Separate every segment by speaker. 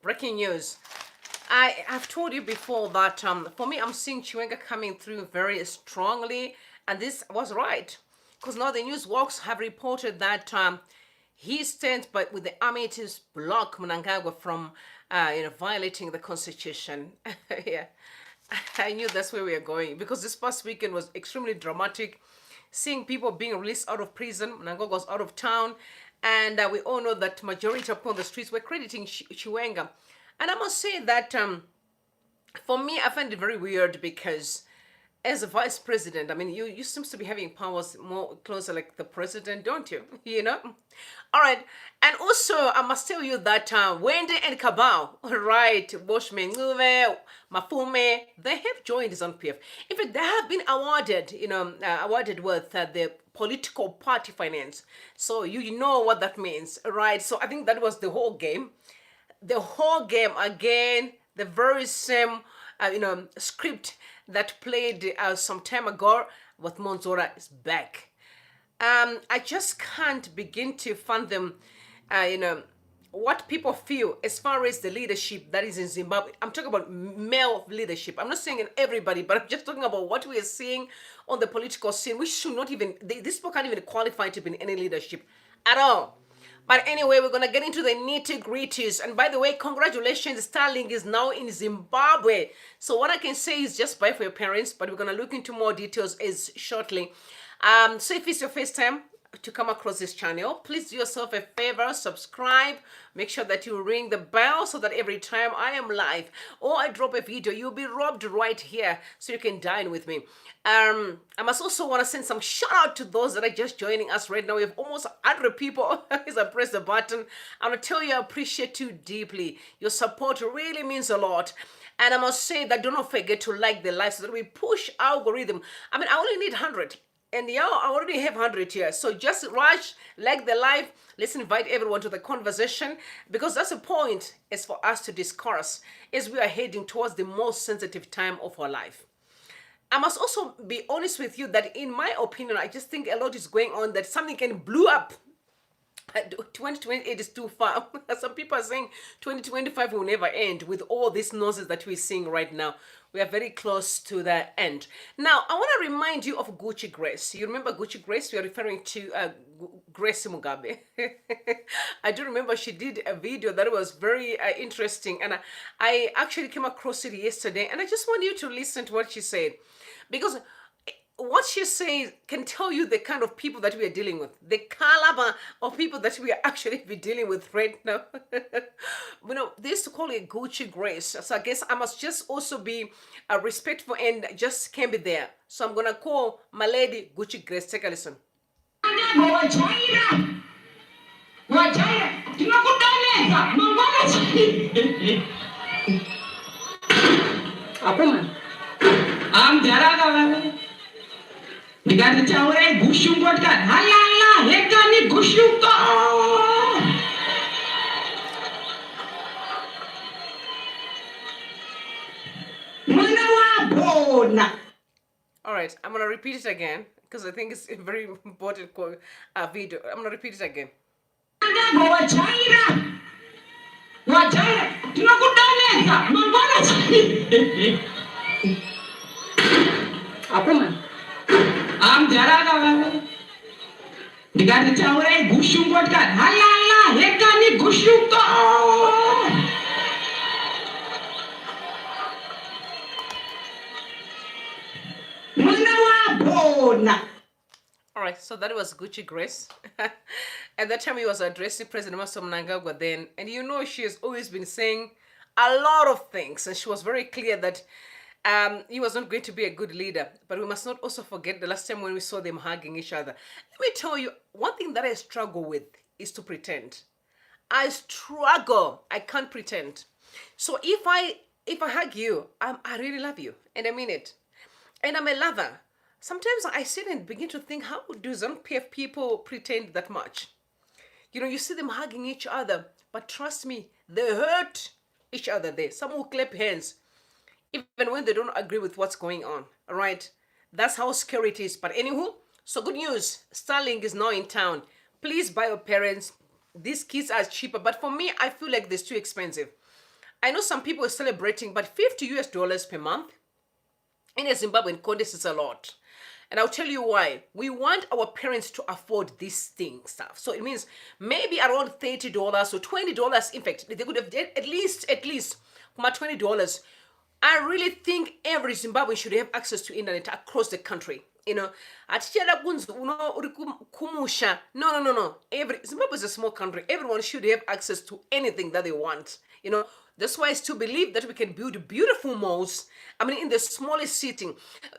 Speaker 1: Breaking news. I have told you before that for me, I'm seeing Chiwenga coming through very strongly, and this was right. Because now the NewsHawks have reported that he stands but with the army to block Mnangagwa from violating the constitution. Yeah, I knew that's where we are going because this past weekend was extremely dramatic. Seeing people being released out of prison, Mnangagwa was out of town, and we all know that majority of people on the streets were crediting Chiwenga. And I must say that for me, I find it very weird because as a vice president, I mean, you seem to be having powers more closer like the president, don't you? You know? All right. And also, I must tell you that Hwende and Kabao, right, Boshman, Mafume, they have joined Zanu PF. In fact, they have been awarded, awarded with the political party finance. So you know what that means, right? So I think that was the whole game. The whole game again, the very same, script that played some time ago with Monzora is back. I just can't begin to fathom, what people feel as far as the leadership that is in Zimbabwe. I'm talking about male leadership. I'm not saying in everybody, but I'm just talking about what we are seeing on the political scene. We should not even, these people can't even qualify to be in any leadership at all. But anyway, we're going to get into the nitty-gritties. And by the way, congratulations, Starlink is now in Zimbabwe. So what I can say is just buy for your parents, but we're going to look into more details as shortly. So if it's your first time to come across this channel, please do yourself a favor, subscribe, make sure that you ring the bell so that every time I am live or I drop a video, you'll be robbed right here so you can dine with me. I must also want to send some shout out to those that are just joining us right now. We have almost 100 people as I press the button. I want to tell you I appreciate you deeply. Your support really means a lot. And I must say that do not forget to like the live so that we push algorithm. I mean, I only need 100. And yeah, I already have 100 here. So just rush, like the live. Let's invite everyone to the conversation because that's the point is for us to discuss as we are heading towards the most sensitive time of our life. I must also be honest with you that in my opinion, I just think a lot is going on that something can blow up. 2028 is too far. Some people are saying 2025 will never end with all this nonsense that we're seeing right now. We are very close to the end. Now, I want to remind you of Gucci Grace. You remember Gucci Grace? We are referring to Grace Mugabe. I do remember she did a video that was very interesting. And I actually came across it yesterday. And I just want you to listen to what she said. Because what she says can tell you the kind of people that we are dealing with, the caliber of people that we are actually be dealing with right now. They used to call it Gucci Grace. So I guess I must just also be respectful and just can't be there. So I'm going to call my lady Gucci Grace. Take a listen.
Speaker 2: I'm there. Because chaure gushung what kan halala hekani gushung ko manawa bona.
Speaker 1: All right, I'm gonna repeat it again because I think it's a very important video. I'm gonna repeat it again.
Speaker 2: Wajaira tunakudaneza mangwana Apuma I'm Jaraga. Because chaure gushung what kan halala hekani gushung ko. Manawa bona.
Speaker 1: All right, so that was Gucci Grace. At that time, he was addressing President Emmerson Mnangagwa then. And she has always been saying a lot of things. And she was very clear that he was not going to be a good leader. But we must not also forget the last time when we saw them hugging each other. Let me tell you, one thing that I struggle with is to pretend. I struggle. I can't pretend. So if I hug you, I really love you. And I mean it. And I'm a lover. Sometimes I sit and begin to think, how do Zanu PF people pretend that much? You see them hugging each other, but trust me, they hurt each other there. Some will clap hands, even when they don't agree with what's going on, all right? That's how scary it is. But anywho, so good news, Starlink is now in town. Please buy your parents. These kits are cheaper, but for me, I feel like they're too expensive. I know some people are celebrating, but $50 per month in a Zimbabwean context is a lot. And I'll tell you why. We want our parents to afford this thing stuff. So it means maybe around $30 or $20. In fact, they could have at least $20. I really think every Zimbabwean should have access to internet across the country. You know, kumusha. No. Zimbabwe is a small country. Everyone should have access to anything that they want. You know, that's why I still believe that we can build beautiful malls. I mean, in the smallest city,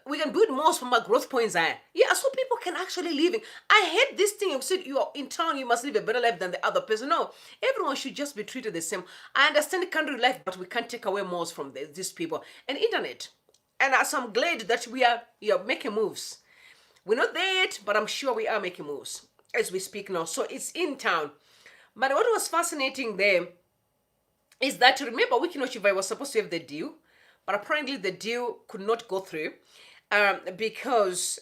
Speaker 1: we can build malls from our growth points. Yeah, so people can actually live in. I hate this thing. You said you are in town, you must live a better life than the other person. No, everyone should just be treated the same. I understand country life, but we can't take away malls from these people and internet. And so I'm glad that we are making moves. We're not there yet, but I'm sure we are making moves as we speak now. So it's in town. But what was fascinating there is that, remember, Wikino Chivai was supposed to have the deal, but apparently the deal could not go through because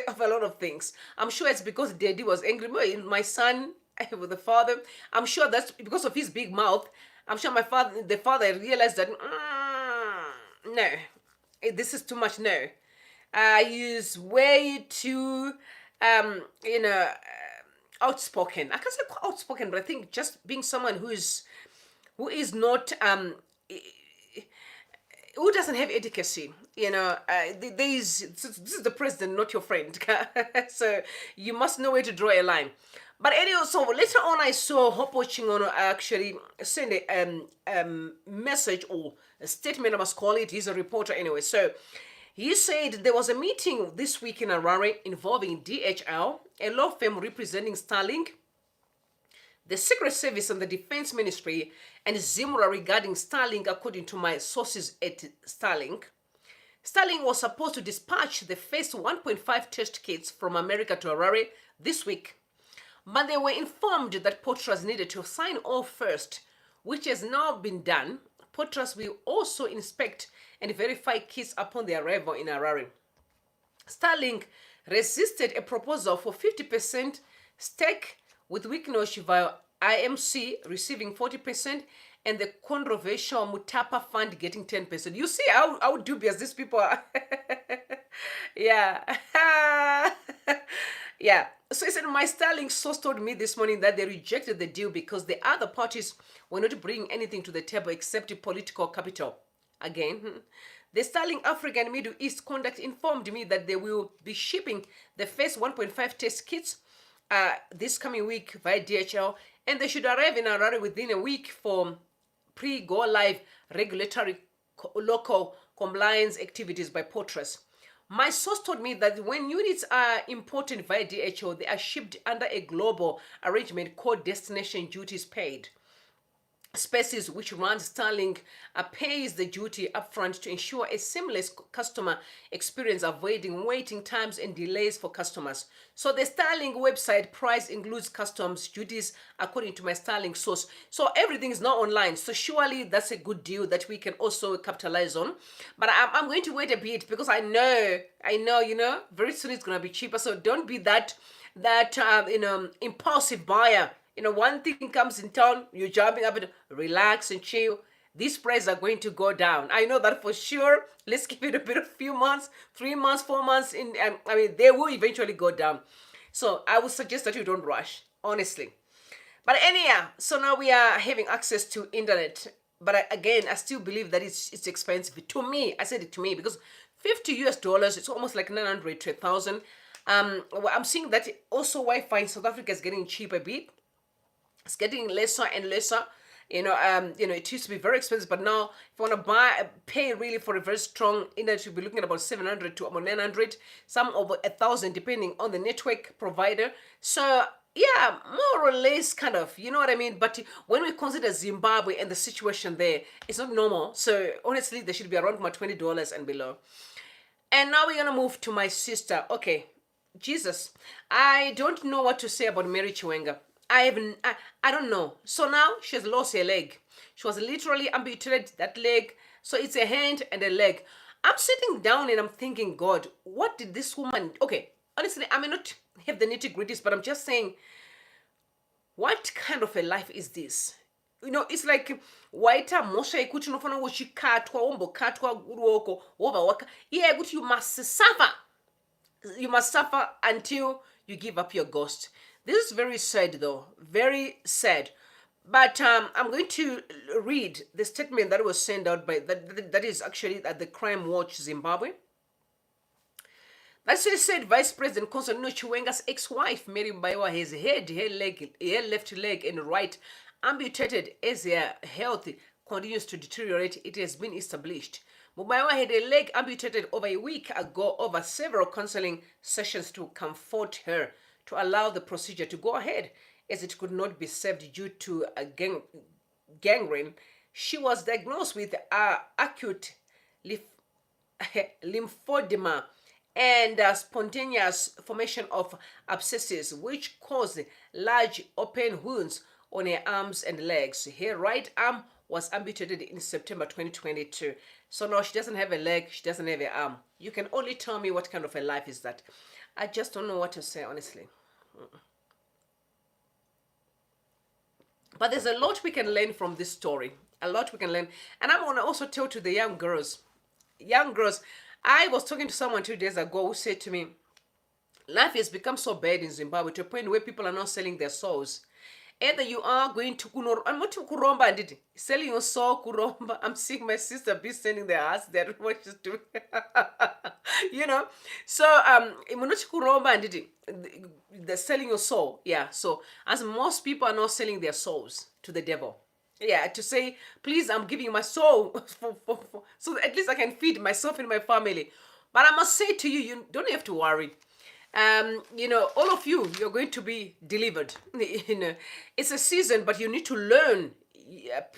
Speaker 1: of a lot of things. I'm sure it's because Daddy was angry. My son with the father, I'm sure that's because of his big mouth. I'm sure the father realized that, no, this is too much, no. He's way too, outspoken. I can't say outspoken, but I think just being someone who is not, who doesn't have etiquette. This is the president, not your friend. So you must know where to draw a line. But anyway, so later on I saw Hopo Chingono actually send a message or a statement, I must call it. He's a reporter anyway. So he said there was a meeting this week in Harare involving DHL, a law firm representing Starlink, the Secret Service and the Defense Ministry, and Zimura regarding Starlink, according to my sources at Starlink. Starlink was supposed to dispatch the first 1.5 test kits from America to Harare this week, but they were informed that Potras needed to sign off first, which has now been done. Potras will also inspect and verify kits upon their arrival in Harare. Starlink resisted a proposal for 50% stake, with Wikino Shivayo IMC receiving 40% and the controversial Mutapa Fund getting 10%. You see how dubious these people are. Yeah. Yeah. So he said, my Starlink source told me this morning that they rejected the deal because the other parties were not bringing anything to the table except political capital. Again, the Starlink Africa and Middle East contact informed me that they will be shipping the first 1.5 test kits this coming week via DHL, and they should arrive in Harare within a week for pre-go live regulatory local compliance activities by Potras. My source told me that when units are imported via DHL, they are shipped under a global arrangement called Destination Duties Paid. Species which runs Starlink pays the duty upfront to ensure a seamless customer experience, avoiding waiting times and delays for customers. So the Starlink website price includes customs duties, according to my Starlink source. So everything is now online. So surely that's a good deal that we can also capitalize on. But I'm going to wait a bit because I know, very soon it's going to be cheaper. So don't be that impulsive buyer. One thing comes in town, you're jumping up and relax and chill. These prices are going to go down. I know that for sure. Let's give it a few months, 3 months, 4 months. They will eventually go down. So I would suggest that you don't rush, honestly. But anyhow, so now we are having access to internet. But again, I still believe that it's expensive. To me, I said it to me because $50, it's almost like 900 to 1,000. I'm seeing that also Wi-Fi in South Africa is getting cheaper a bit. It's getting lesser and lesser. It used to be very expensive, but now if you want to pay really for a very strong internet, you'll be looking at about 700 to about 900, some over 1,000, depending on the network provider. So yeah, more or less, kind of, you know what I mean? But when we consider Zimbabwe and the situation there, it's not normal. So honestly, they should be around $20 and below. And now we're gonna move to my sister. Okay, Jesus, I don't know what to say about Mary Chiwenga. I don't know. So now she has lost her leg. She was literally amputated that leg. So it's a hand and a leg. I'm sitting down and I'm thinking, God, what did this woman... Okay, honestly, I may not have the nitty-gritties, but I'm just saying, what kind of a life is this? it's like waita mosha ikuti unofana uchikatwa wombokatwa ruoko wova waka yeah kuti you must suffer until you give up your ghost. This is very sad though, very sad. But I'm going to read the statement that was sent out by that is actually at the Crime Watch Zimbabwe. That said, Vice-President Constantino Chiwenga's ex-wife, Mary Mbayiwa, has her left leg and right amputated as her health continues to deteriorate. It has been established. Mbayiwa had a leg amputated over a week ago over several counseling sessions to comfort her to allow the procedure to go ahead, as it could not be saved due to a gangrene. She was diagnosed with acute lymphedema and spontaneous formation of abscesses, which caused large open wounds on her arms and legs. Her right arm was amputated in September 2022. So no, she doesn't have a leg, she doesn't have an arm. You can only tell me what kind of a life is that. I just don't know what to say, honestly. But there's a lot we can learn from this story. A lot we can learn. And I'm going to also tell to the young girls. I was talking to someone 2 days ago who said to me, life has become so bad in Zimbabwe to a point where people are not selling their souls. Either you are going to I'm not kuromba, did selling your soul kuromba. I'm seeing my sister be selling their house. They don't know what she's doing. So not kuromba, did they're selling your soul. Yeah. So as most people are not selling their souls to the devil. Yeah, to say, please, I'm giving my soul so at least I can feed myself and my family. But I must say to you, you don't have to worry. All of you're going to be delivered. It's a season, but you need to learn,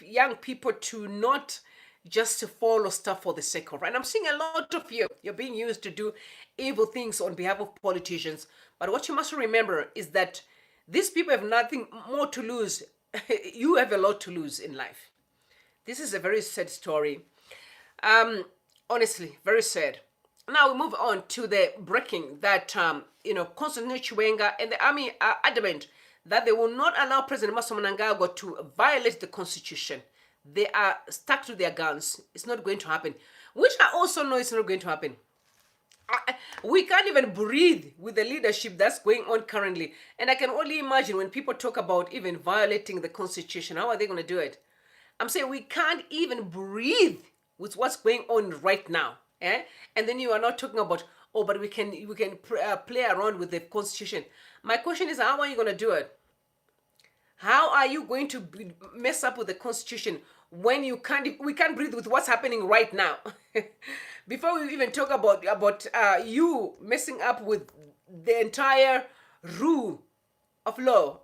Speaker 1: young people, to not just follow stuff for the sake of, right? I'm seeing a lot of you're being used to do evil things on behalf of politicians. But what you must remember is that these people have nothing more to lose. You have a lot to lose in life. This is a very sad story. Honestly, very sad. Now we move on to the breaking that, Constantino Chiwenga and the army are adamant that they will not allow President Emmerson Mnangagwa to violate the constitution. They are stuck to their guns. It's not going to happen. Which I also know it's not going to happen. We can't even breathe with the leadership that's going on currently. And I can only imagine when people talk about even violating the constitution, how are they going to do it? I'm saying we can't even breathe with what's going on right now. And then you are not talking about, but we can play around with the constitution. My question is, how are you going to do it? How are you going to mess up with the constitution when we can't breathe with what's happening right now? Before we even talk about you messing up with the entire rule of law.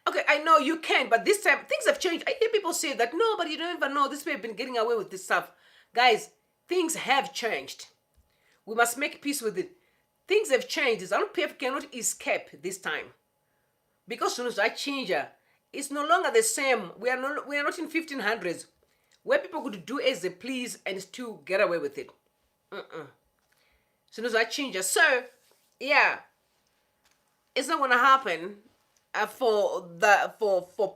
Speaker 1: Okay, I know you can, but this time things have changed. I hear people say that, no, but you don't even know this way have been getting away with this stuff. Guys, things have changed. We must make peace with it. Things have changed. Zanu PF cannot escape this time. Because soon as I change, it's no longer the same. We are not in 1500s where people could do as they please and still get away with it. Soon as I change, so yeah, it's not gonna happen for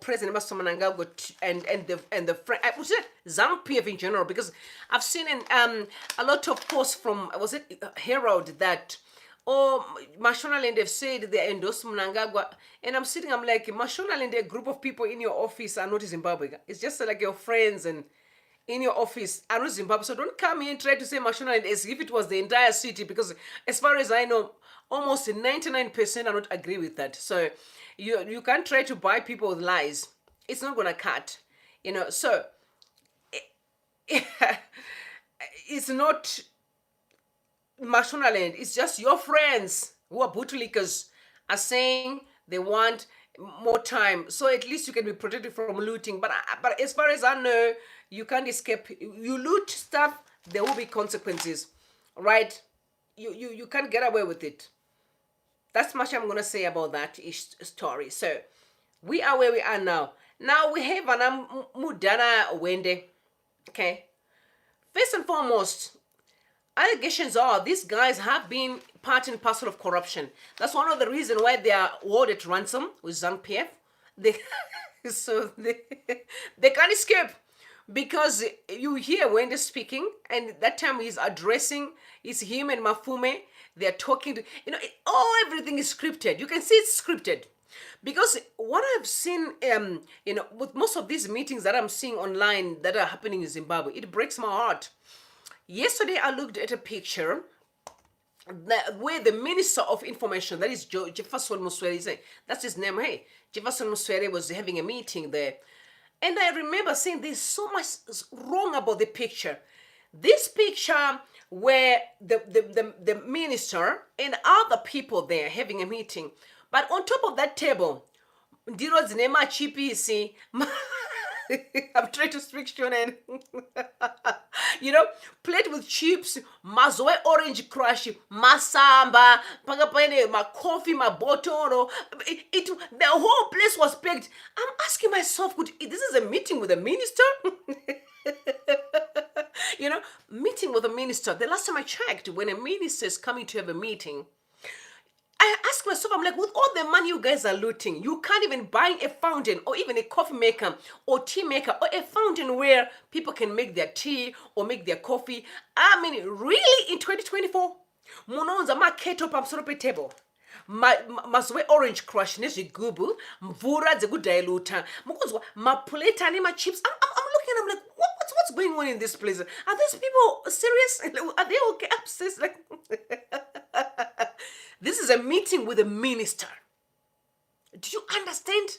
Speaker 1: President Emmerson Mnangagwa and the Zanu PF in general, because I've seen a lot of posts from Herald that Mashonaland have said they endorse Mnangagwa, and I'm like, Mashonaland, a group of people in your office are not Zimbabwe. It's just like your friends and in your office are not Zimbabwe. So don't come here and try to say Mashonaland as if it was the entire city, because as far as I know, almost 99% are not agree with that. So you can't try to buy people with lies. It's not gonna cut, so it's not Mashonaland. It's just your friends who are bootlickers are saying they want more time, so at least you can be protected from looting. But as far as I know, you can't escape. You loot stuff, there will be consequences, right? You can't get away with it. That's much I'm gonna say about that story. So we are where we are now. Now we have an Mudana Hwende. Okay. First and foremost, allegations are these guys have been part and parcel of corruption. That's one of the reasons why they are awarded ransom with Zanu PF. So they can't escape because you hear Hwende speaking, and that time he's addressing, it's him and Mafume. They're talking to, everything is scripted. You can see it's scripted. Because what I've seen, with most of these meetings that I'm seeing online that are happening in Zimbabwe, it breaks my heart. Yesterday, I looked at a picture where the Minister of Information, that is Jefferson Muswere, that's his name, hey, Jefferson Muswere was having a meeting there. And I remember saying there's so much wrong about the picture. This picture where the minister and other people there having a meeting, but on top of that table, ndiro dzine machipisi. I'm trying to speak Shonen. Plate with chips, mazoe orange crush, masamba, pagapaine, my coffee, my bottle. The whole place was packed. I'm asking myself, this is a meeting with a minister? Meeting with a minister. The last time I checked, when a minister is coming to have a meeting, I ask myself, I'm like, with all the money you guys are looting, you can't even buy a fountain or even a coffee maker or tea maker or a fountain where people can make their tea or make their coffee. I mean, really in 2024? Munonza ma keto pamusoro petable. Mazoe orange crush nezvigubu mvura dzekudiluta mukunzwa maplate ane machips. I'm looking, I'm like, what's going on in this place? Are these people serious? Are they okay upstairs? Like this is a meeting with a minister. Do you understand?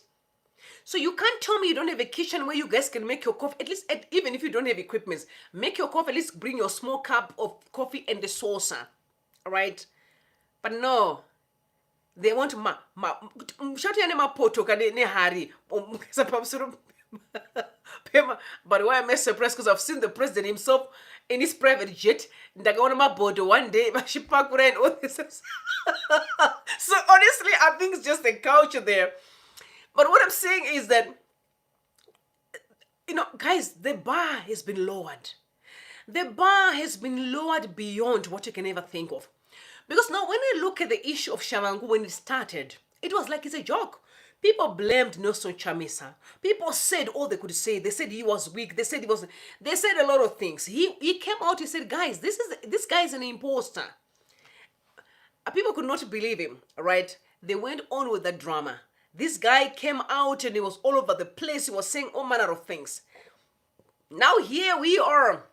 Speaker 1: So you can't tell me you don't have a kitchen where you guys can make your coffee. At least, even if you don't have equipment, make your coffee. At least bring your small cup of coffee and the saucer, all right? But no, they want but why am I surprised? Because I've seen the president himself in his private jet. One day, and all this. So honestly, I think it's just a culture there. But what I'm saying is that, guys, the bar has been lowered. The bar has been lowered beyond what you can ever think of. Because now when I look at the issue of Shamangu when it started, it was like it's a joke. People blamed Nelson Chamisa. People said all they could say. They said he was weak. They said they said a lot of things. He came out, he said, guys, this guy is an imposter. People could not believe him, right? They went on with the drama. This guy came out and he was all over the place. He was saying all manner of things. Now here we are.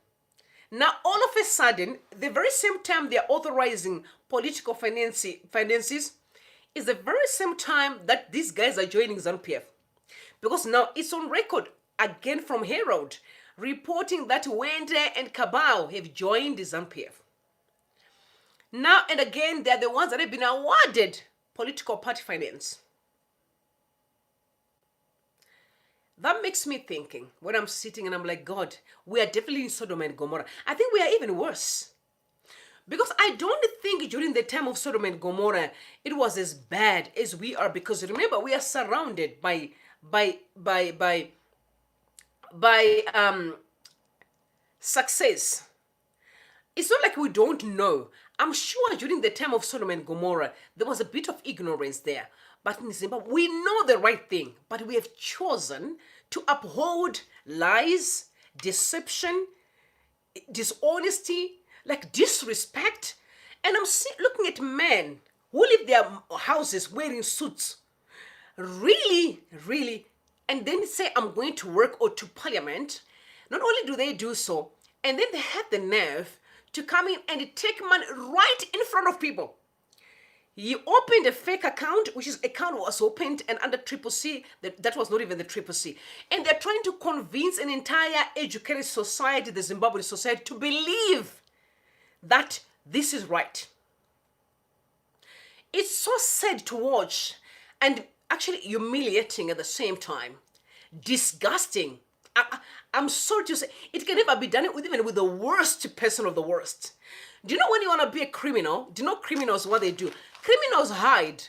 Speaker 1: Now all of a sudden, the very same time they're authorizing political finances is the very same time that these guys are joining Zanu PF. Because now it's on record, again from Herald, reporting that Hwende and Kabao have joined Zanu PF. Now and again, they're the ones that have been awarded political party finance. That makes me thinking when I'm sitting and I'm like, God, we are definitely in Sodom and Gomorrah. I think we are even worse. Because I don't think during the time of Sodom and Gomorrah, it was as bad as we are. Because remember, we are surrounded by success. It's not like we don't know. I'm sure during the time of Sodom and Gomorrah, there was a bit of ignorance there. But in Zimbabwe, we know the right thing, but we have chosen to uphold lies, deception, dishonesty, like disrespect. And I'm looking at men who leave their houses wearing suits, really, and then say, I'm going to work or to parliament. Not only do they do so, and then they have the nerve to come in and take money right in front of people. He opened a fake account, which is account was opened and under Triple C, that was not even the Triple C. And they're trying to convince an entire educated society, the Zimbabwean society, to believe that this is right. It's so sad to watch and actually humiliating at the same time. Disgusting. I'm sorry to say, it can never be done even with the worst person of the worst. Do you know when you want to be a criminal, do you know criminals, what they do? Criminals hide.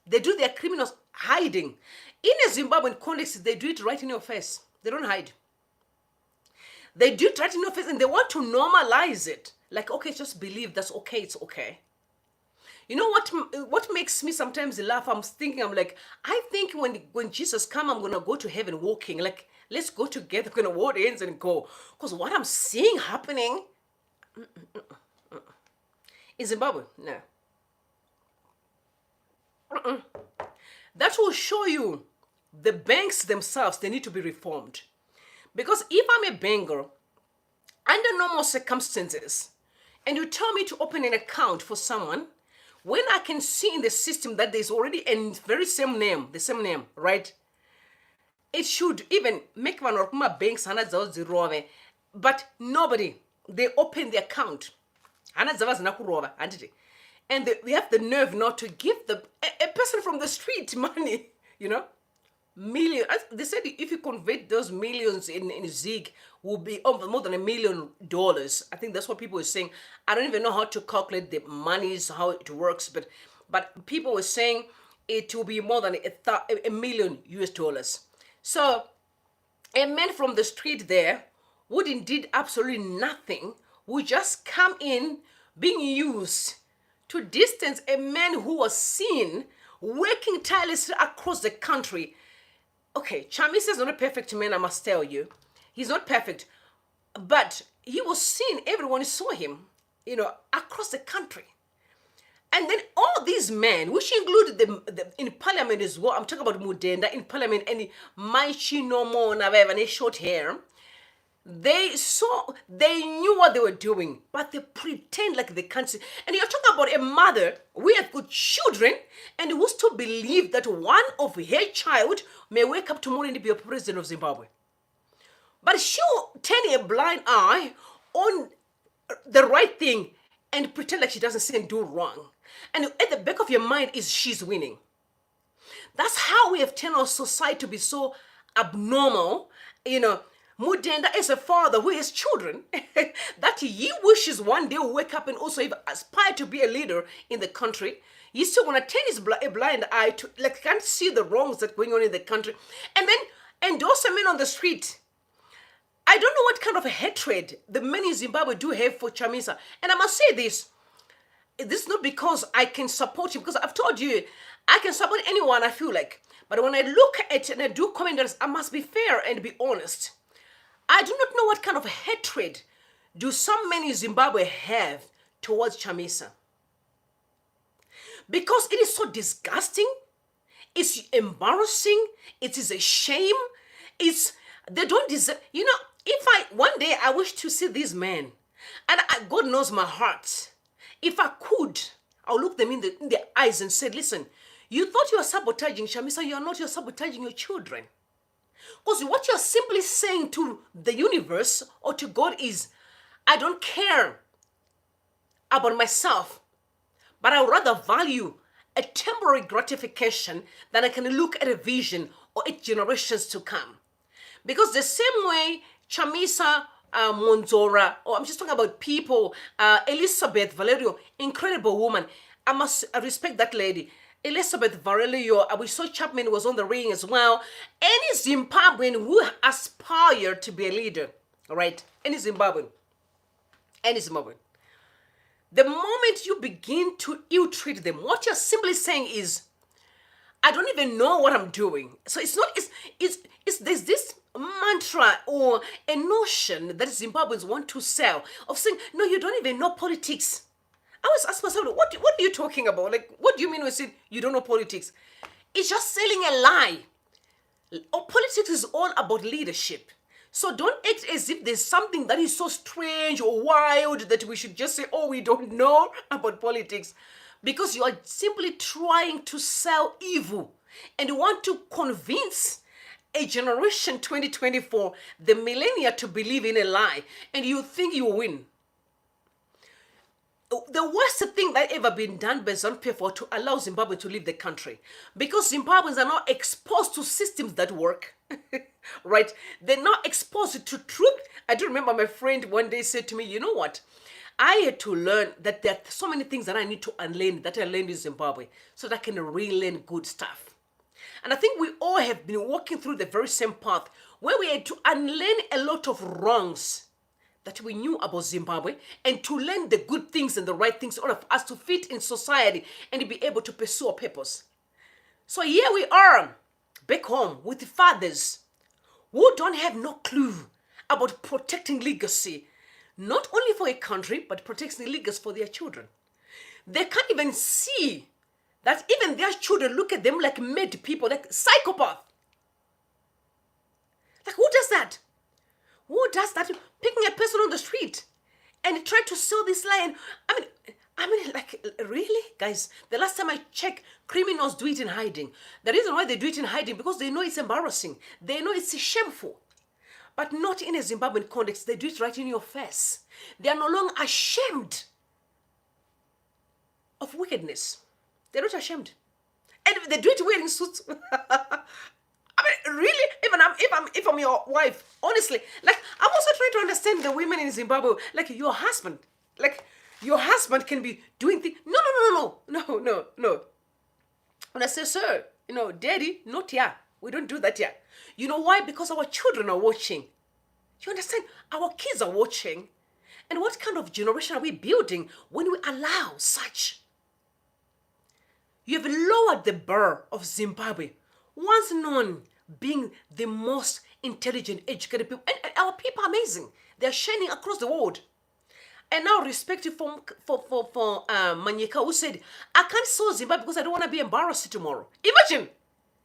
Speaker 1: They do their criminals hiding. In a Zimbabwean context, they do it right in your face. They don't hide. They do it right in your face and they want to normalize it. Like, okay, just believe that's okay, it's okay. You know what makes me sometimes laugh? I'm like, I think when Jesus come, I'm gonna go to heaven walking. Like, let's go together, we're gonna hold hands and go. Because what I'm seeing happening in Zimbabwe, no. That will show you the banks themselves, they need to be reformed. Because if I'm a banker, under normal circumstances, and you tell me to open an account for someone, when I can see in the system that there's already a very same name, right? It should even make one of my banks, but nobody, they open the account. And they have the nerve not to give a person from the street money, you know? Million. They said if you convert those millions in Zig, will be more than $1 million. I think that's what people were saying. I don't even know how to calculate the monies, how it works, but people were saying it will be more than $1 million. So a man from the street there would indeed absolutely nothing, would just come in being used to distance a man who was seen working tirelessly across the country. Okay, Chamisa is not a perfect man, I must tell you. He's not perfect. But he was seen, everyone saw him, across the country. And then all these men, which included the in parliament as well, I'm talking about Mudenda in parliament, and Maichi no more, and short hair, they knew what they were doing, but they pretend like they can't see. And you're talking about a mother with good children and who still believe that one of her child may wake up tomorrow and be a president of Zimbabwe. But she'll turn a blind eye on the right thing and pretend like she doesn't see and do wrong. And at the back of your mind is she's winning. That's how we have turned our society to be so abnormal, Mudenda is a father who has children that he wishes one day will wake up and also aspire to be a leader in the country. He still want to turn his a blind eye to, can't see the wrongs that are going on in the country. And then endorse a man on the street. I don't know what kind of a hatred the men in Zimbabwe do have for Chamisa. And I must say this is not because I can support him, because I've told you, I can support anyone I feel like. But when I look at it and I do commentaries, I must be fair and be honest. I do not know what kind of hatred do some men in Zimbabwe have towards Chamisa. Because it is so disgusting, it's embarrassing, it is a shame, they don't deserve, one day I wish to see these men, and God knows my heart. If I could, I'll look them in the eyes and say, listen, you thought you were sabotaging Chamisa, you are not, you're sabotaging your children. Because what you're simply saying to the universe or to God is, I don't care about myself, but I would rather value a temporary gratification than I can look at a vision or at generations to come. Because the same way Chamisa Monzora, or I'm just talking about people, Elizabeth Valerio, incredible woman. I must respect that lady. Elizabeth Valerio, we saw Chapman was on the ring as well. Any Zimbabwean who aspired to be a leader, all right? Any Zimbabwean. The moment you begin to ill-treat them, what you're simply saying is, I don't even know what I'm doing. So there's this mantra or a notion that Zimbabweans want to sell of saying, no, you don't even know politics. I was asking myself, what are you talking about? Like, what do you mean when you say you don't know politics? It's just selling a lie. Politics is all about leadership. So don't act as if there's something that is so strange or wild that we should just say, oh, we don't know about politics. Because you are simply trying to sell evil and you want to convince a generation 2024, the millennia, to believe in a lie, and you think you win. The worst thing that ever been done by Zanu PF was to allow Zimbabwe to leave the country, because Zimbabweans are not exposed to systems that work, right? They're not exposed to truth. I do remember my friend one day said to me, you know what? I had to learn that there are so many things that I need to unlearn that I learned in Zimbabwe so that I can relearn good stuff. And I think we all have been walking through the very same path where we had to unlearn a lot of wrongs that we knew about Zimbabwe and to learn the good things and the right things, all of us to fit in society and be able to pursue our purpose. So here we are, back home with fathers who don't have no clue about protecting legacy, not only for a country, but protecting legacy for their children. They can't even see that even their children look at them like mad people, like psychopath. Like, who does that? Who does that? Picking a person on the street and try to sell this lie. And I mean, like, really? Guys, the last time I checked, criminals do it in hiding. The reason why they do it in hiding, because they know it's embarrassing. They know it's shameful. But not in a Zimbabwean context. They do it right in your face. They are no longer ashamed of wickedness. They're not ashamed. And they do it wearing suits. I mean, really? If I'm your wife, honestly, like, I'm also trying to understand the women in Zimbabwe. Like, your husband can be doing things. No. When I say, sir, daddy, not here. We don't do that here. You know why? Because our children are watching. You understand? Our kids are watching. And what kind of generation are we building when we allow such? You have lowered the bar of Zimbabwe, once known being the most intelligent, educated people. And our people are amazing. They're shining across the world. And now, respective for Manyika, who said, I can't sell Zimbabwe because I don't want to be embarrassed tomorrow. Imagine,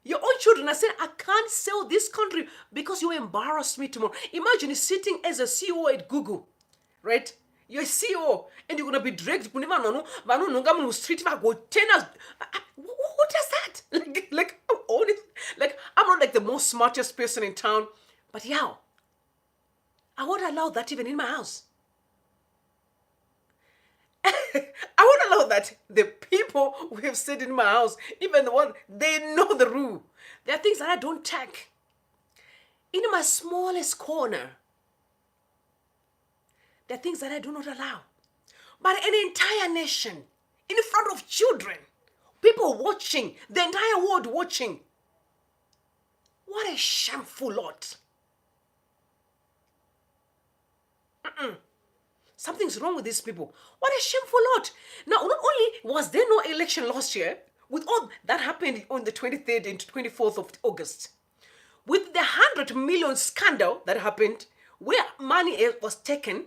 Speaker 1: your own children are saying, I can't sell this country because you embarrass me tomorrow. Imagine you're sitting as a CEO at Google, right? You're a CEO, and you're going to be dragged. Street, who does that? Like, I'm not like the most smartest person in town, but yeah, I won't allow that even in my house. I won't allow that. The people who have stayed in my house, even the one, they know the rule. There are things that I don't take. In my smallest corner, there are things that I do not allow. But an entire nation, in front of children, people watching, the entire world watching. What a shameful lot. Something's wrong with these people. What a shameful lot. Now, not only was there no election last year, with all that happened on the 23rd and 24th of August, with the 100 million scandal that happened, where money was taken,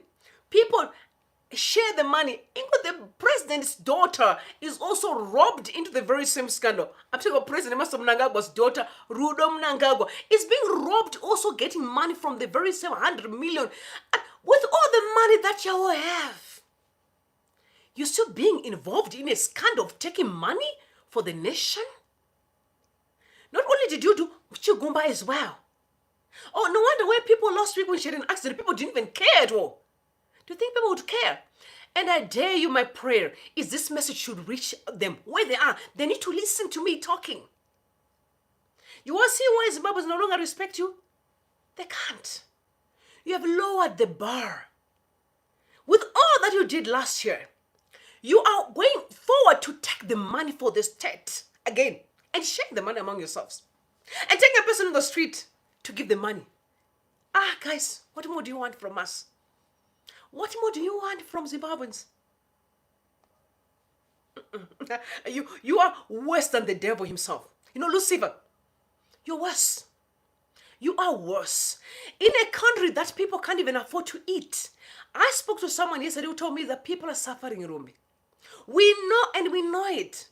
Speaker 1: people share the money. Even the president's daughter is also robbed into the very same scandal. I'm talking about President Emmerson Mnangagwa's daughter, Hwende Mnangagwa, is being robbed, also getting money from the very same 100 million. And with all the money that you all have, you're still being involved in a scandal of taking money for the nation? Not only did you do Chigumba as well. Oh, no wonder why people last week when she had an accident, people didn't even care at all. Do you think people would care? And I dare you, my prayer is this message should reach them where they are. They need to listen to me talking. You want to see why Zimbabweans no longer respect you? They can't. You have lowered the bar. With all that you did last year, you are going forward to take the money for the state again and share the money among yourselves. And take a person on the street to give the money. Guys, what more do you want from us? What more do you want from Zimbabweans? You are worse than the devil himself. Lucifer, you're worse. You are worse. In a country that people can't even afford to eat. I spoke to someone yesterday who told me that people are suffering in Rumbi. We know, and we know it.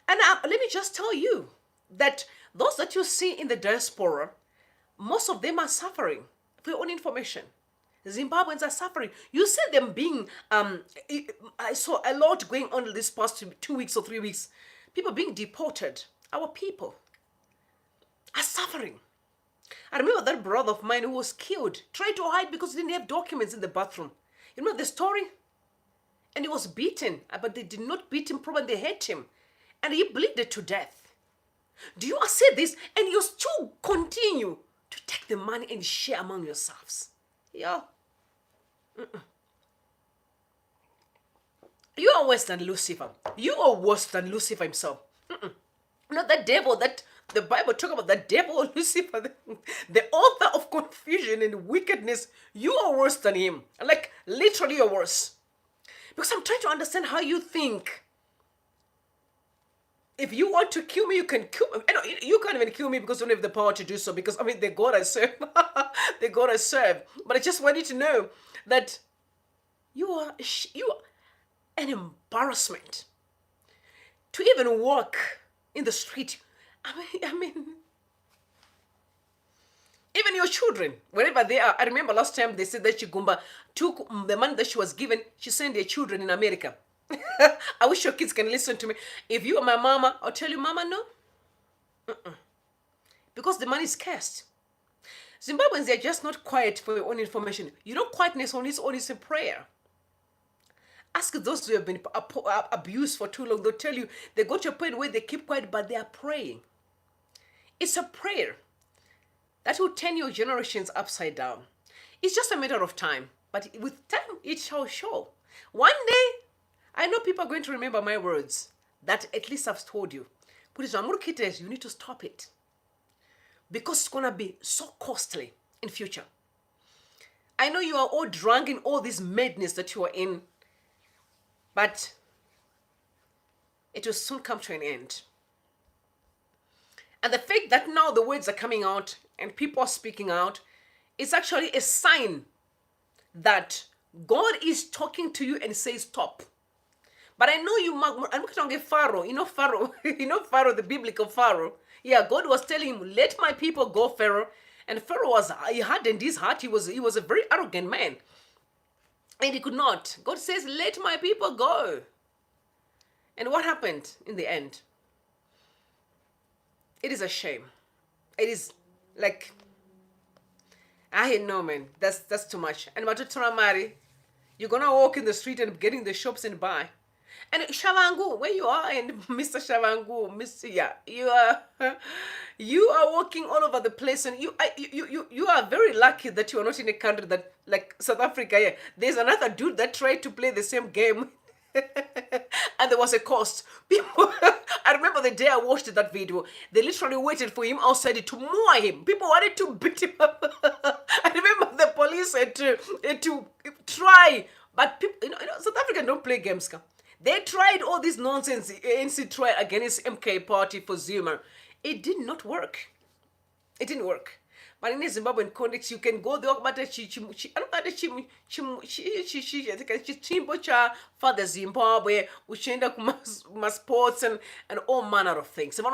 Speaker 1: And let me just tell you that those that you see in the diaspora, most of them are suffering. For your own information, Zimbabweans are suffering. You see them being, I saw a lot going on this past 2 weeks or 3 weeks. People being deported. Our people are suffering. I remember that brother of mine who was killed, tried to hide because he didn't have documents in the bathroom. You know the story? And he was beaten, but they did not beat him properly, they hit him. And he bleeded to death. Do you see this? And you still continue to take the money and share among yourselves. Yeah. You are worse than Lucifer. You are worse than Lucifer himself. Not the devil that The Bible talk about the devil, Lucifer, the author of confusion and wickedness. You are worse than him. Like, literally you're worse. Because I'm trying to understand how you think. If you want to kill me, you can kill me. You can't even kill me because you don't have the power to do so. Because, I mean, the God I serve. The God I serve. But I just want you to know that you are an embarrassment. To even walk in the street. I mean, even your children, wherever they are. I remember last time they said that Chigumba took the money that she was given, she sent their children in America. I wish your kids can listen to me. If you are my mama, I'll tell you, mama, no. Because the money is cast. Zimbabweans, they're just not quiet for your own information. You know, quietness on its own is a prayer. Ask those who have been abused for too long. They'll tell you they got to a point where they keep quiet, but they are praying. It's a prayer that will turn your generations upside down. It's just a matter of time. But with time, it shall show. One day, I know people are going to remember my words that at least I've told you. You need to stop it. Because it's going to be so costly in future. I know you are all drunk in all this madness that you are in. But it will soon come to an end. And the fact that now the words are coming out and people are speaking out, it's actually a sign that God is talking to you and says stop. But I know you, I'm looking at Pharaoh. You know Pharaoh, Pharaoh, the biblical Pharaoh. Yeah, God was telling him, let my people go, Pharaoh. And Pharaoh he hardened his heart. He was a very arrogant man. And he could not. God says, let my people go. And what happened in the end? It is a shame. It is like, I know, man, that's too much. And Mari, you're going to walk in the street and get in the shops and buy. And Shavangu, where you are, and Mr. Shavangu, Mr. Yeah, you are walking all over the place, and you are very lucky that you are not in a country that, like South Africa. Yeah, there's another dude that tried to play the same game, and there was a cost. People, I remember the day I watched that video. They literally waited for him outside to moor him. People wanted to beat him up. I remember the police had to try, but people, South Africa don't play games. They tried all this nonsense. ANC tried against MK party for Zuma. It did not work. It didn't work. But in the Zimbabwean context, you can go there, but chimbo cha father Zimbabwe, uchenda kuma sports and all manner of things. And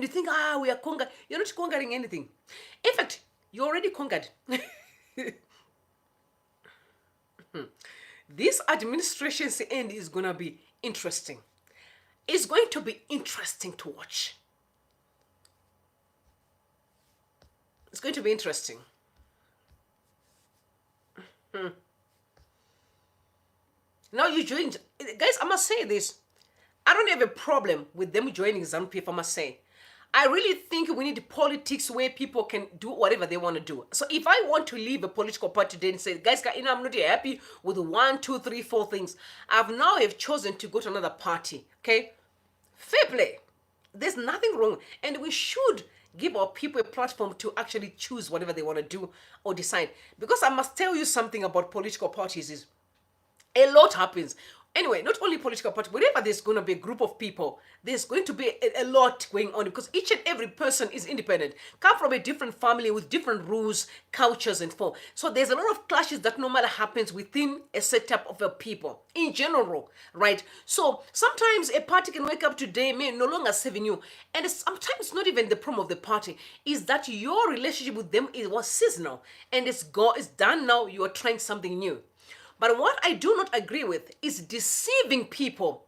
Speaker 1: you think, we are conquered. You're not conquering anything. In fact, you already conquered. This administration's end is going to be interesting. It's going to be interesting to watch. It's going to be interesting. Now you joined. Guys, I must say this. I don't have a problem with them joining Zanu PF, I must say. I really think we need politics where people can do whatever they want to do. So if I want to leave a political party today and say, guys, I'm not happy with 1, 2, 3, 4 things, I've now have chosen to go to another party. Okay? Fair play. There's nothing wrong. And we should give our people a platform to actually choose whatever they want to do or decide. Because I must tell you something about political parties is a lot happens. Anyway, not only political party, wherever there's going to be a group of people, there's going to be a lot going on because each and every person is independent, come from a different family with different rules, cultures, and so. So there's a lot of clashes that normally happens within a setup of a people in general, right? So sometimes a party can wake up today, may no longer serving you, and sometimes not even the problem of the party is that your relationship with them was seasonal and it's done now. You are trying something new. But what I do not agree with is deceiving people.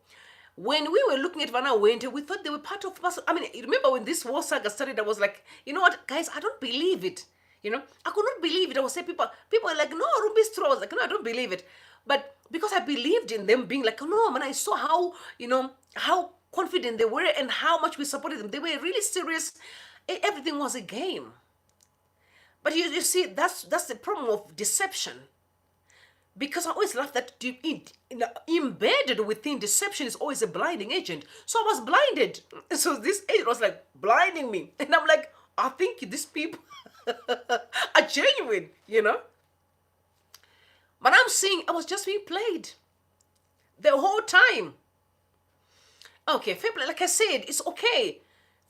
Speaker 1: When we were looking at Hwende, we thought they were part of us. I mean, remember when this war saga started, I was like, you know what, guys, I don't believe it. I could not believe it. I was saying people were like, no, don't be strong. I was like, no, I don't believe it. But because I believed in them being like, oh, no, man, I saw how confident they were and how much we supported them. They were really serious. Everything was a game. But you see, that's the problem of deception. Because I always love that embedded within deception is always a blinding agent. So I was blinded. So this agent was like blinding me. And I'm like, I think these people are genuine, you know? But I'm seeing I was just being played the whole time. Okay, feeble, like I said, it's okay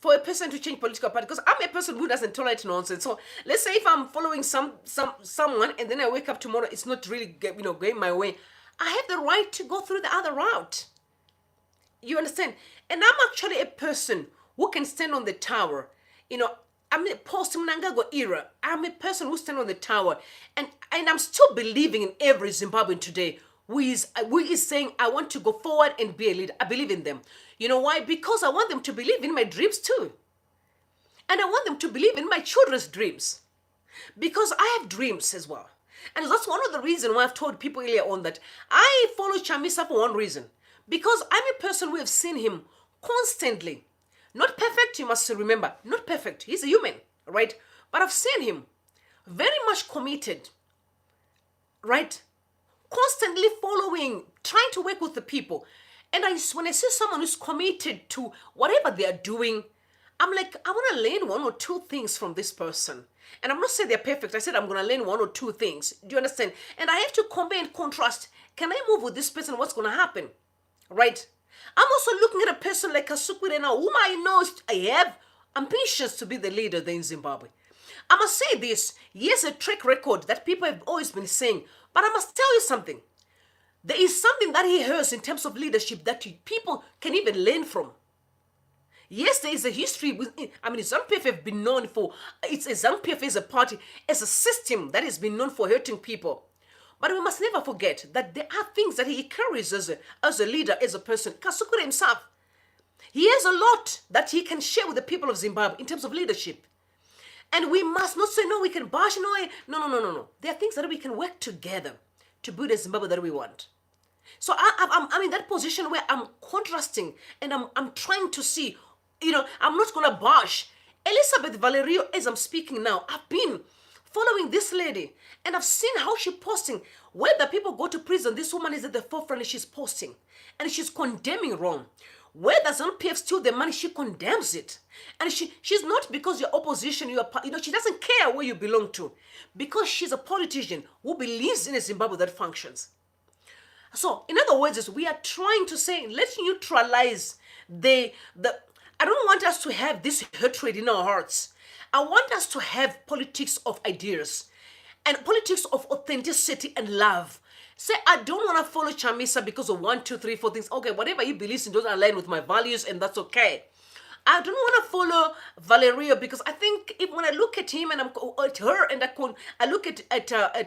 Speaker 1: for a person to change political party because I'm a person who doesn't tolerate nonsense. So let's say if I'm following someone and then I wake up tomorrow, it's not really going my way. I have the right to go through the other route. You understand? And I'm actually a person who can stand on the tower. I'm a post Mnangagwa era. I'm a person who stands on the tower, and I'm still believing in every Zimbabwean today who is saying, I want to go forward and be a leader. I believe in them. You know why? Because I want them to believe in my dreams too. And I want them to believe in my children's dreams. Because I have dreams as well. And that's one of the reasons why I've told people earlier on that I follow Chamisa for one reason. Because I'm a person who have seen him constantly. Not perfect, you must remember. Not perfect. He's a human, right? But I've seen him very much committed, right? Constantly following, trying to work with the people. And when I see someone who's committed to whatever they are doing, I'm like, I want to learn one or two things from this person. And I'm not saying they're perfect. I said I'm going to learn one or two things. Do you understand? And I have to compare and contrast. Can I move with this person? What's going to happen? Right? I'm also looking at a person like Kasukure now, whom I know I have ambitions to be the leader there in Zimbabwe. I must say this. He has a track record that people have always been saying. But I must tell you something. There is something that he has in terms of leadership that people can even learn from. Yes, there is a history. Zanu PF have been known for, Zanu PF is a party, as a system that has been known for hurting people. But we must never forget that there are things that he carries as a leader, as a person. Kasukure himself, he has a lot that he can share with the people of Zimbabwe in terms of leadership. And we must not say, no, we can bash, no. There are things that we can work together to build a Zimbabwe that we want. So I'm in that position where I'm contrasting and I'm trying to see, I'm not going to bash. Elizabeth Valerio, as I'm speaking now, I've been following this lady and I've seen how she's posting. Whether people go to prison, this woman is at the forefront and she's posting. And she's condemning wrong. Whether Zanu PF steal the money, she condemns it. And she's not because you're opposition, she doesn't care where you belong to. Because she's a politician who believes in a Zimbabwe that functions. So, in other words, we are trying to say, let's neutralize I don't want us to have this hatred in our hearts. I want us to have politics of ideas and politics of authenticity and love. Say, I don't want to follow Chamisa because of 1, 2, 3, 4 things. Okay, whatever he believes in doesn't align with my values, and that's okay. I don't want to follow Valerio because I think when I look at him and at her and I look at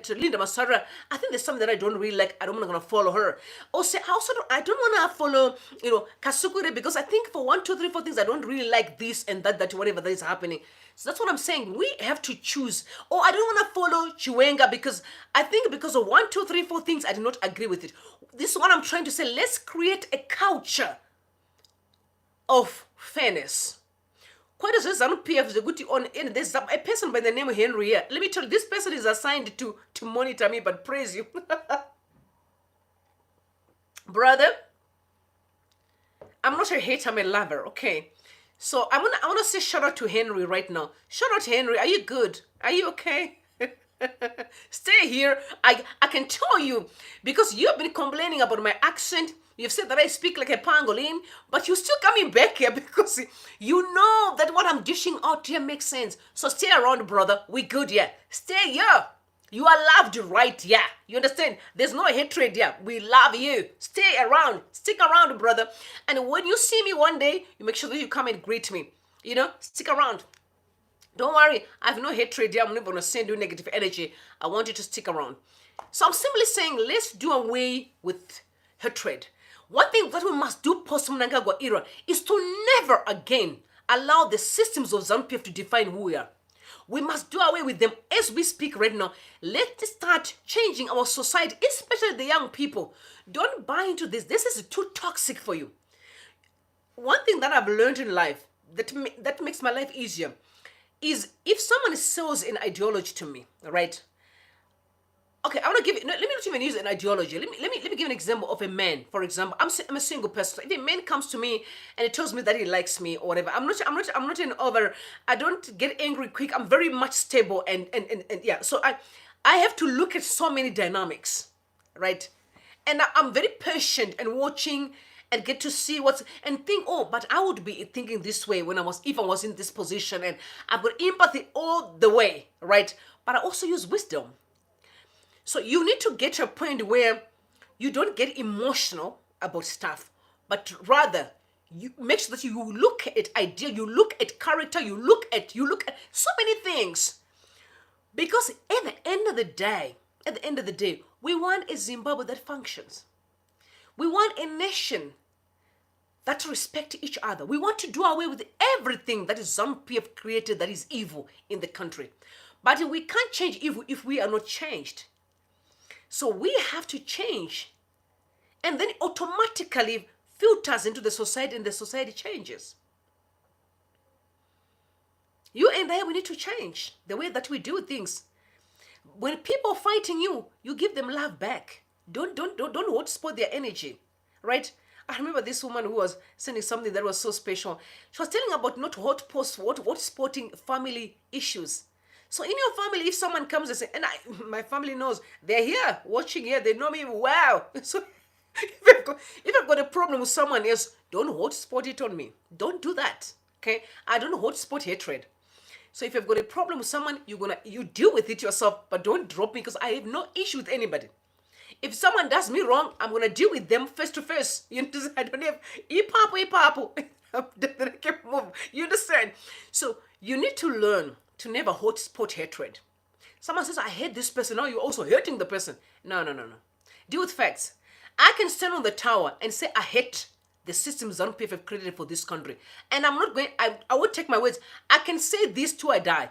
Speaker 1: Linda Masara, I think there's something that I don't really like. I don't want to follow her. Also, I don't want to follow Kasukure because I think for 1, 2, 3, 4 things I don't really like this and that whatever that is happening. So that's what I'm saying. We have to choose. Or I don't want to follow Chiwenga because I think because of 1, 2, 3, 4 things I do not agree with it. This is what I'm trying to say. Let's create a culture of fairness. Quite as Zanu PF is a good on, and there's a person by the name of Henry here. Let me tell you, this person is assigned to monitor me, but praise you. Brother, I'm not a hater, I'm a lover, okay? So I wanna say shout out to Henry right now. Shout out to Henry, are you good? Are you okay? Stay here. I can tell you, because you've been complaining about my accent. You've said that I speak like a pangolin, but you're still coming back here because you know that what I'm dishing out here makes sense. So stay around, brother. We good here. Stay here. You are loved right here. You understand? There's no hatred here. We love you. Stay around. Stick around, brother. And when you see me one day, you make sure that you come and greet me. Stick around. Don't worry. I have no hatred here. I'm not going to send you negative energy. I want you to stick around. So I'm simply saying, let's do away with hatred. One thing that we must do post-Mnangagwa era is to never again allow the systems of Zanu PF to define who we are. We must do away with them as we speak right now. Let's start changing our society, especially the young people. Don't buy into this. This is too toxic for you. One thing that I've learned in life that makes my life easier is if someone sells an ideology to me, right? okay, I want to give it. No, let me not even use an ideology. Let me give an example of a man. For example, I'm a single person. If a man comes to me and he tells me that he likes me or whatever, I'm not an over. I don't get angry quick. I'm very much stable and yeah. So I have to look at so many dynamics, right? And I'm very patient and watching and get to see what's and think, oh, but I would be thinking this way if I was in this position, and I've got empathy all the way, right? But I also use wisdom. So you need to get to a point where you don't get emotional about stuff, but rather you make sure that you look at idea, you look at character, you look at so many things. Because at the end of the day, we want a Zimbabwe that functions. We want a nation that respects each other. We want to do away with everything that is Zanu PF created that is evil in the country. But we can't change evil if we are not changed. So we have to change. And then it automatically filters into the society and the society changes. You and I, we need to change the way that we do things. When people are fighting you, you give them love back. Don't hotspot their energy, right? I remember this woman who was sending something that was so special. She was telling about not hotspotting family issues. So in your family, if someone comes and says, and my family knows, they're here, watching here, they know me, wow. So if I've got a problem with someone else, don't hotspot it on me. Don't do that, okay? I don't hotspot hatred. So if you've got a problem with someone, you deal with it yourself, but don't drop me because I have no issue with anybody. If someone does me wrong, I'm going to deal with them face to face. You understand? I don't have ipapo. You understand? So you need to learn to never hotspot hatred. Someone says, I hate this person. Now you're also hurting the person. No. Deal with facts. I can stand on the tower and say, I hate the system Zanu PF have created for this country. And I'm not going, I would take my words. I can say this till I die.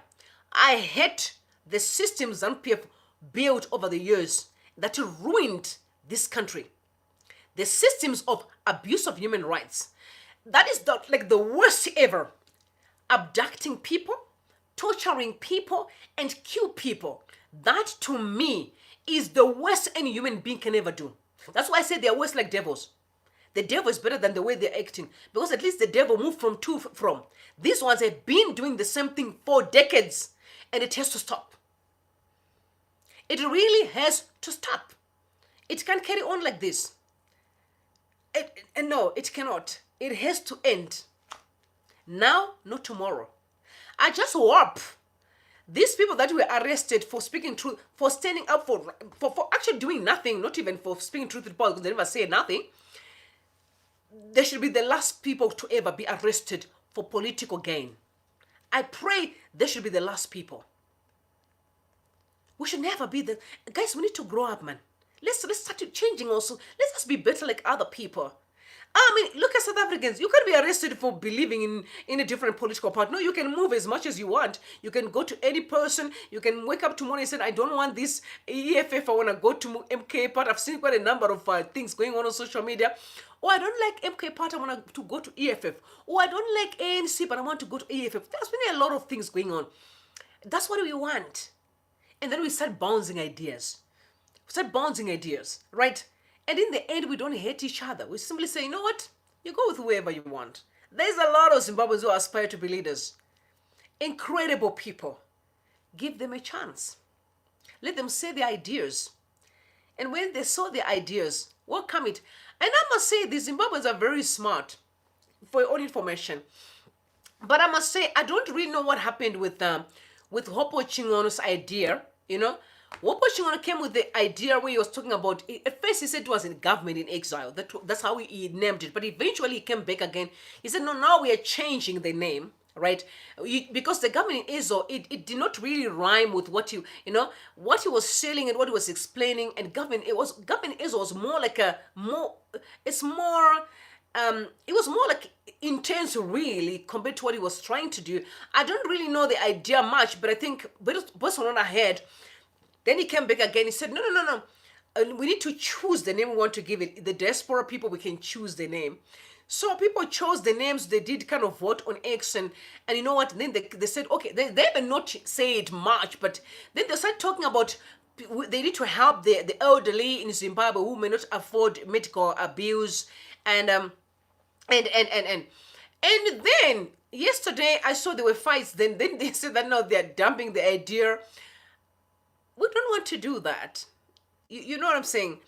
Speaker 1: I hate the system Zanu PF built over the years that ruined this country. The systems of abuse of human rights. That is the worst ever. Abducting people, torturing people, and kill people. That to me is the worst any human being can ever do. That's why I say they're worse like devils. The devil is better than the way they're acting. Because at least the devil moved from. These ones have been doing the same thing for decades. And it has to stop. It really has to stop. It can't carry on like this. And no, it cannot. It has to end. Now, not tomorrow. I just hope these people that were arrested for speaking truth, for standing up for actually doing nothing, not even for speaking truth to power, because they never say nothing, they should be the last people to ever be arrested for political gain. I pray they should be the last people. We should never be the guys. We need to grow up, man. Let's start changing also. Let's just be better like other people. I mean, look at South Africans. You can't be arrested for believing in a different political party. No, you can move as much as you want. You can go to any person. You can wake up tomorrow and say, I don't want this EFF. I want to go to MK Party. I've seen quite a number of things going on social media. Oh, I don't like MK Party. I want to go to EFF. Oh, I don't like ANC, but I want to go to EFF. There's been a lot of things going on. That's what we want. And then we start bouncing ideas. Right? And in the end, we don't hate each other. We simply say, you know what? You go with whoever you want. There's a lot of Zimbabweans who aspire to be leaders. Incredible people. Give them a chance. Let them say their ideas. And when they saw their ideas, welcome it. And I must say, the Zimbabweans are very smart, for your own information. But I must say, I don't really know what happened with Hopo Chingono's idea, you know. Hopo Chingono came with the idea where he was talking about, at first he said it was a government in exile. That's how he named it. But eventually he came back again. He said, no, now we are changing the name, right? Because the government in exile, it did not really rhyme with what what he was selling and what he was explaining. And government in exile was more like it was more like intense really compared to what he was trying to do. I don't really know the idea much, but I think Bolsonaro had. Then he came back again. He said, no. We need to choose the name we want to give it. The diaspora people, we can choose the name. So people chose the names. They did kind of vote on X. And you know what? Then they said, okay, they even not say it much. But then they started talking about they need to help the elderly in Zimbabwe who may not afford medical abuse, and then yesterday I saw there were fights. Then they said that no, they're dumping the idea. We don't want to do that. You know what I'm saying?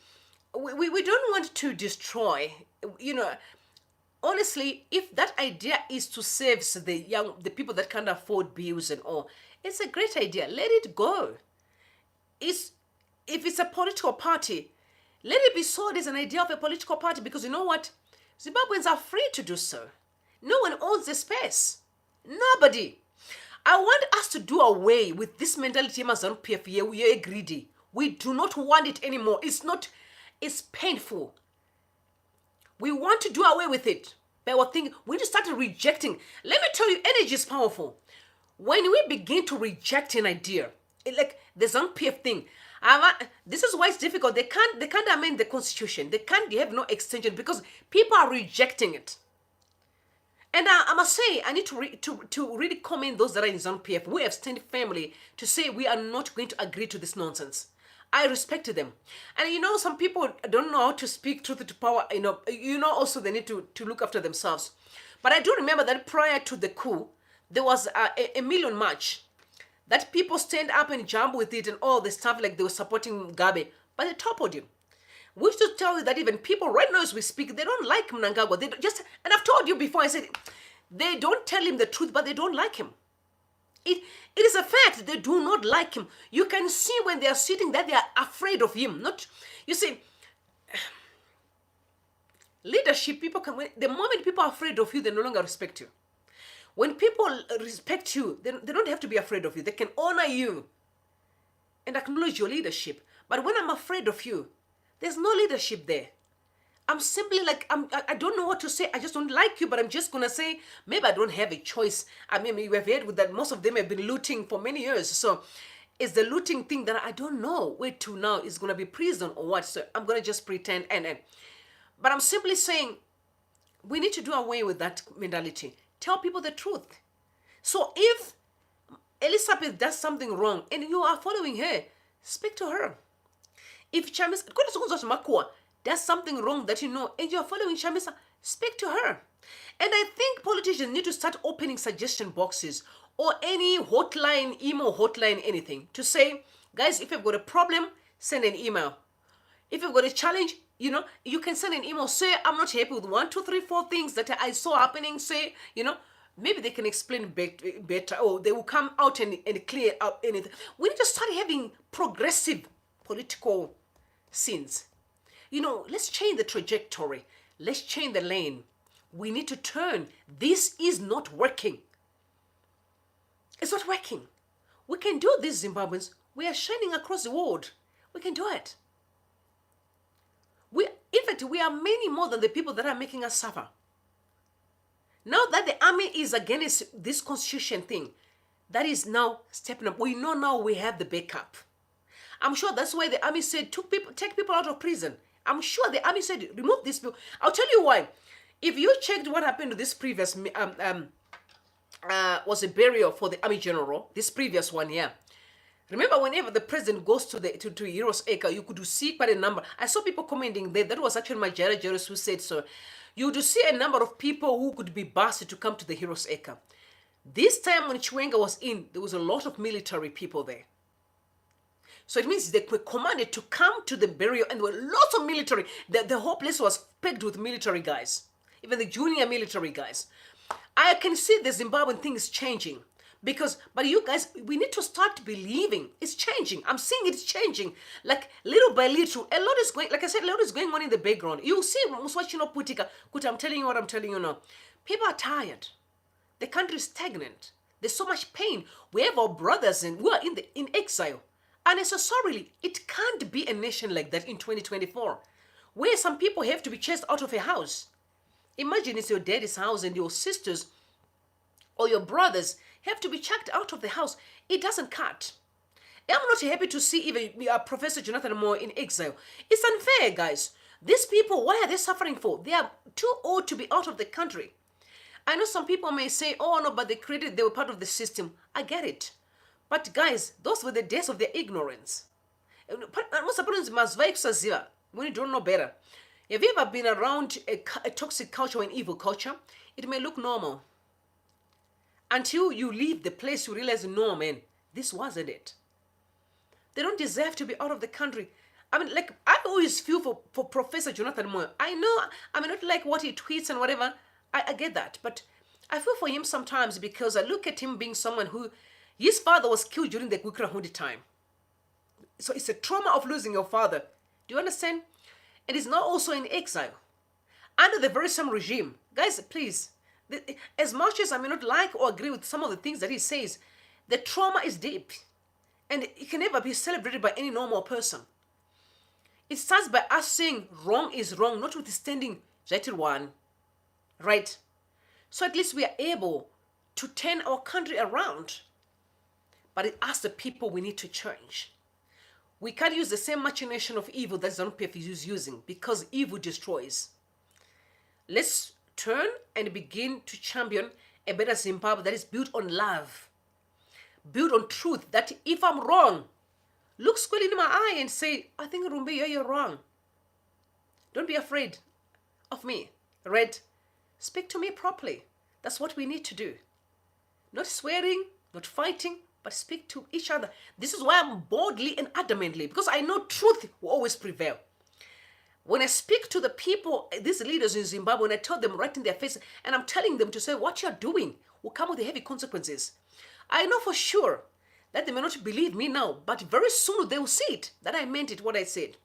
Speaker 1: We don't want to destroy. Honestly, if that idea is to save the people that can't afford bills and all, it's a great idea. Let it go. If it's a political party, let it be sold as an idea of a political party, because you know what? Zimbabweans are free to do so. No one owns the space. Nobody. I want us to do away with this mentality. Zanu PF, we are greedy. We do not want it anymore. It's painful. We want to do away with it. But we need to start rejecting. Let me tell you, energy is powerful. When we begin to reject an idea, like the Zanu PF thing, this is why it's difficult. They can't amend the constitution. They have no extension because people are rejecting it. And I must say, I need to really commend those that are in Zanu PF. We have stand firmly to say we are not going to agree to this nonsense. I respect them. And some people don't know how to speak truth to power. Also they need to look after themselves. But I do remember that prior to the coup, there was a million march that people stand up and jump with it and all the stuff, like they were supporting Mugabe, but they toppled him. We should tell you that even people right now as we speak, they don't like Mnangagwa. They don't and I've told you before, I said, they don't tell him the truth, but they don't like him. It is a fact, they do not like him. You can see when they are sitting that they are afraid of him. You see, leadership, the moment people are afraid of you, they no longer respect you. When people respect you, they don't have to be afraid of you. They can honor you and acknowledge your leadership. But when I'm afraid of you, there's no leadership there. I'm simply like, I don't know what to say. I just don't like you, but I'm just going to say, maybe I don't have a choice. I mean, you have heard with that most of them have been looting for many years. So it's the looting thing that I don't know where to now. Is going to be prison or what? So I'm going to just pretend. But I'm simply saying, we need to do away with that mentality. Tell people the truth. So if Elizabeth does something wrong and you are following her, speak to her. If Chamisa does something wrong that you know and you are following Chamisa, speak to her. And I think politicians need to start opening suggestion boxes or any hotline, email hotline, anything to say, guys, if you've got a problem, send an email. If you've got a challenge, you can send an email. Say, I'm not happy with 1, 2, 3, 4 things that I saw happening. Say, maybe they can explain better, or they will come out and clear up anything. We need to start having progressive political scenes. Let's change the trajectory. Let's change the lane. We need to turn. This is not working. It's not working. We can do this, Zimbabweans. We are shining across the world. We can do it. In fact, we are many more than the people that are making us suffer. Now that the army is against this constitution thing, that is now stepping up. We know now we have the backup. I'm sure that's why the army said take people out of prison. I'm sure the army said remove these people. I'll tell you why. If you checked what happened to this previous was a burial for the army general, this previous one, yeah. Remember, whenever the president goes to Heroes Acre, you could see quite a number. I saw people commenting there. That was actually my Jairus who said so. You would see a number of people who could be bused to come to the Heroes Acre. This time when Chiwenga was in, there was a lot of military people there. So it means they were commanded to come to the burial, and there were lots of military. The whole place was packed with military guys, even the junior military guys. I can see the Zimbabwean thing is changing. But you guys, we need to start believing it's changing. I'm seeing it's changing. Like little by little, a lot is going, like I said, a lot is going on in the background. You see, Putika, I'm telling you what I'm telling you now. People are tired. The country is stagnant. There's so much pain. We have our brothers who are in exile. Unnecessarily, it can't be a nation like that in 2024, where some people have to be chased out of a house. Imagine it's your daddy's house and your sisters or your brothers have to be chucked out of the house. It doesn't cut. I'm not happy to see even Professor Jonathan Moore in exile. It's unfair, guys. These people, what are they suffering for? They are too old to be out of the country. I know some people may say, oh no, but they were part of the system. I get it. But guys, those were the days of their ignorance. Most opponents must when you don't know better. Have you ever been around a toxic culture or an evil culture? It may look normal. Until you leave the place, you realize, no, man, this wasn't it. They don't deserve to be out of the country. I mean, like, I always feel for Professor Jonathan Moyo. I know I mean, not like what he tweets and whatever. I get that. But I feel for him sometimes because I look at him being someone who, his father was killed during the Hwende time. So it's a trauma of losing your father. Do you understand? And he's now also in exile. Under the very same regime. Guys, please. As much as I may not like or agree with some of the things that he says, the trauma is deep. And it can never be celebrated by any normal person. It starts by us saying wrong is wrong, notwithstanding one. Right? So at least we are able to turn our country around. But it asks the people we need to change. We can't use the same machination of evil that Zanu PF is using because evil destroys. Let's turn and begin to champion a better Zimbabwe that is built on love, built on truth, that if I'm wrong, look squarely in my eye and say, I think, Rumbi, you're wrong. Don't be afraid of me, right? Speak to me properly. That's what we need to do. Not swearing, not fighting, but speak to each other. This is why I'm boldly and adamantly, because I know truth will always prevail. When I speak to the people, these leaders in Zimbabwe, when I tell them right in their face, and I'm telling them to say what you're doing will come with the heavy consequences. I know for sure that they may not believe me now, but very soon they will see it, that I meant it, what I said.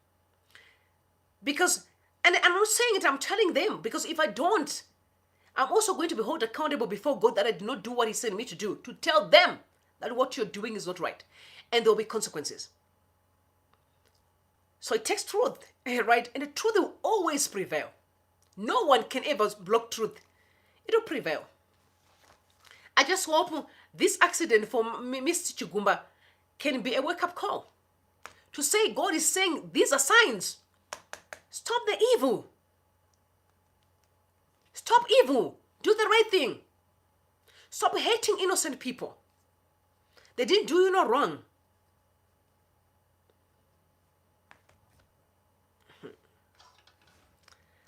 Speaker 1: Because, and I'm not saying it, I'm telling them, because if I don't, I'm also going to be held accountable before God that I did not do what he said me to do, to tell them that what you're doing is not right. And there will be consequences. So it takes truth, right? And the truth will always prevail. No one can ever block truth. It will prevail. I just hope this accident for Mr. Chigumba can be a wake-up call. To say God is saying these are signs. Stop the evil. Stop evil. Do the right thing. Stop hating innocent people. They didn't do you no wrong.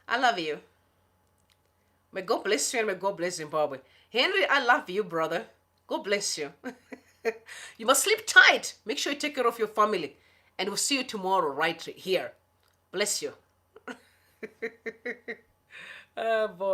Speaker 1: I love you. May God bless you and may God bless Zimbabwe. Henry, I love you, brother. God bless you. You must sleep tight. Make sure you take care of your family. And we'll see you tomorrow right here. Bless you. Oh, boy.